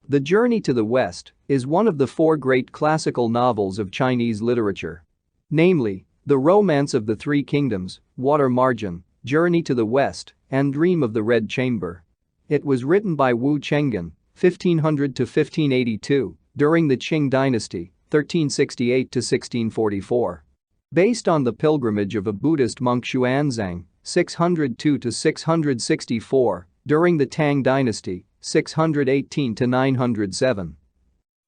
The Journey to the West is one of the four great classical novels of Chinese literature. Namely, The Romance of the Three Kingdoms, Water Margin, Journey to the West, and Dream of the Red Chamber. It was written by Wu Chenggan, 1500 to 1582, during the Qing dynasty, 1368 to 1644. Based on the pilgrimage of a Buddhist monk Xuanzang, 602 to 664, during the Tang dynasty, 618 to 907.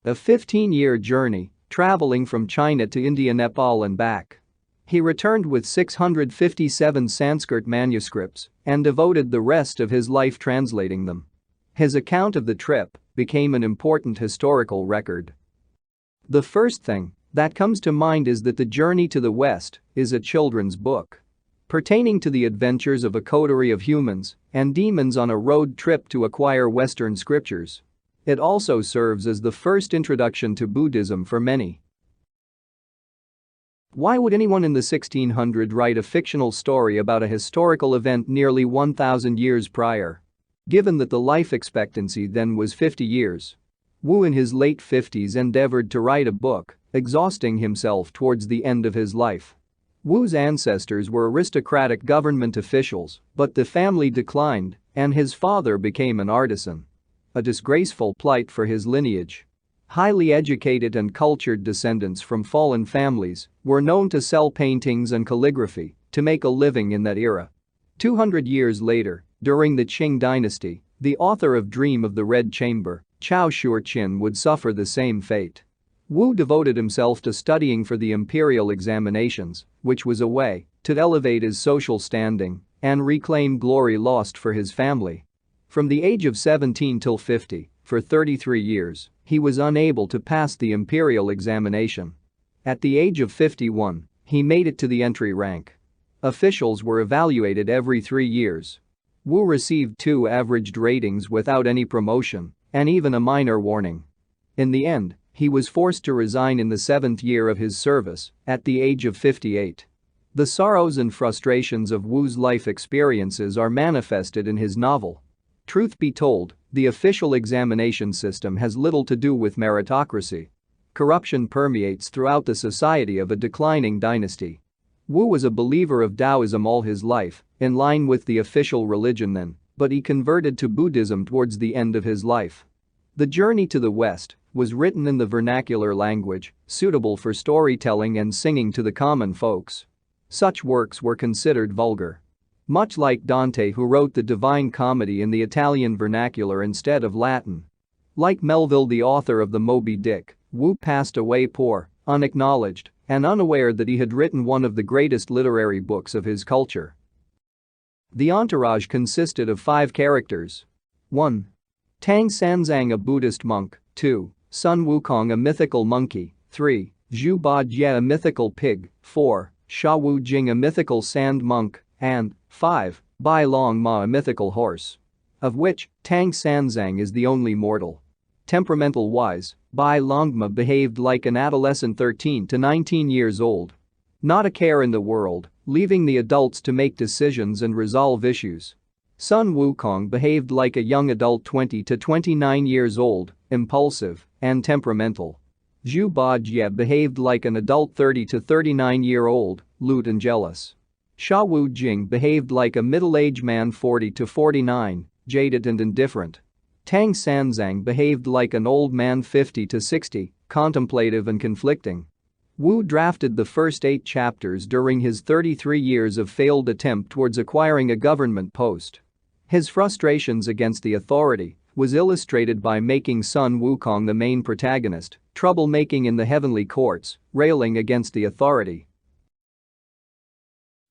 A 15-year journey, traveling from China to India, Nepal and back. He returned with 657 Sanskrit manuscripts and devoted the rest of his life translating them. His account of the trip became an important historical record. The first thing that comes to mind is that The Journey to the West is a children's book pertaining to the adventures of a coterie of humans and demons on a road trip to acquire Western scriptures. It also serves as the first introduction to Buddhism for many. Why would anyone in the 1600s write a fictional story about a historical event nearly 1,000 years prior? Given that the life expectancy then was 50 years. Wu in his late 50s endeavored to write a book, exhausting himself towards the end of his life. Wu's ancestors were aristocratic government officials, but the family declined and his father became an artisan. A disgraceful plight for his lineage. Highly educated and cultured descendants from fallen families were known to sell paintings and calligraphy to make a living in that era. 200 years later, during the Qing dynasty, the author of Dream of the Red Chamber, Chao Shuoqin, would suffer the same fate. Wu devoted himself to studying for the imperial examinations, which was a way to elevate his social standing and reclaim glory lost for his family. From the age of 17 till 50, for 33 years, he was unable to pass the imperial examination. At the age of 51, he made it to the entry rank. Officials were evaluated every 3 years. Wu received 2 averaged ratings without any promotion and even a minor warning. In the end, he was forced to resign in the 7th year of his service, at the age of 58. The sorrows and frustrations of Wu's life experiences are manifested in his novel. Truth be told, the official examination system has little to do with meritocracy. Corruption permeates throughout the society of a declining dynasty. Wu was a believer of Taoism all his life, in line with the official religion then, but he converted to Buddhism towards the end of his life. The Journey to the West was written in the vernacular language, suitable for storytelling and singing to the common folks. Such works were considered vulgar. Much like Dante, who wrote the Divine Comedy in the Italian vernacular instead of Latin. Like Melville, the author of the Moby Dick, Wu passed away poor, unacknowledged, and unaware that he had written one of the greatest literary books of his culture. The entourage consisted of 5 characters. 1. Tang Sanzang, a Buddhist monk. 2. Sun Wukong, a mythical monkey. 3. Zhu Bajie, a mythical pig. 4. Sha Wu Jing, a mythical sand monk. And 5. Bai Long Ma, a mythical horse. Of which, Tang Sanzang is the only mortal. Temperamental-wise, Bai Longma behaved like an adolescent 13 to 19 years old. Not a care in the world, leaving the adults to make decisions and resolve issues. Sun Wukong behaved like a young adult 20 to 29 years old, impulsive and temperamental. Zhu Bajie behaved like an adult 30 to 39-year-old, lewd and jealous. Sha Wu Jing behaved like a middle-aged man 40 to 49, jaded and indifferent. Tang Sanzang behaved like an old man 50 to 60, contemplative and conflicting. Wu drafted the first 8 chapters during his 33 years of failed attempt towards acquiring a government post. His frustrations against the authority was illustrated by making Sun Wukong the main protagonist, troublemaking in the heavenly courts, railing against the authority.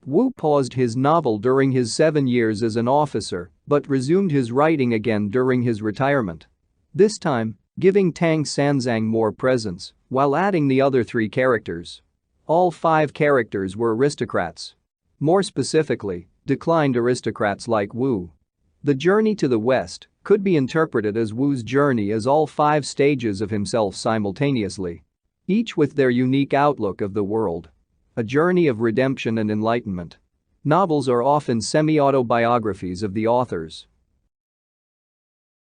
Wu paused his novel during his 7 years as an officer but resumed his writing again during his retirement. This time, giving Tang Sanzang more presence while adding the other 3 characters. All 5 characters were aristocrats. More specifically, declined aristocrats like Wu. The Journey to the West could be interpreted as Wu's journey as all 5 stages of himself simultaneously. Each with their unique outlook of the world. A journey of redemption and enlightenment. Novels are often semi-autobiographies of the authors.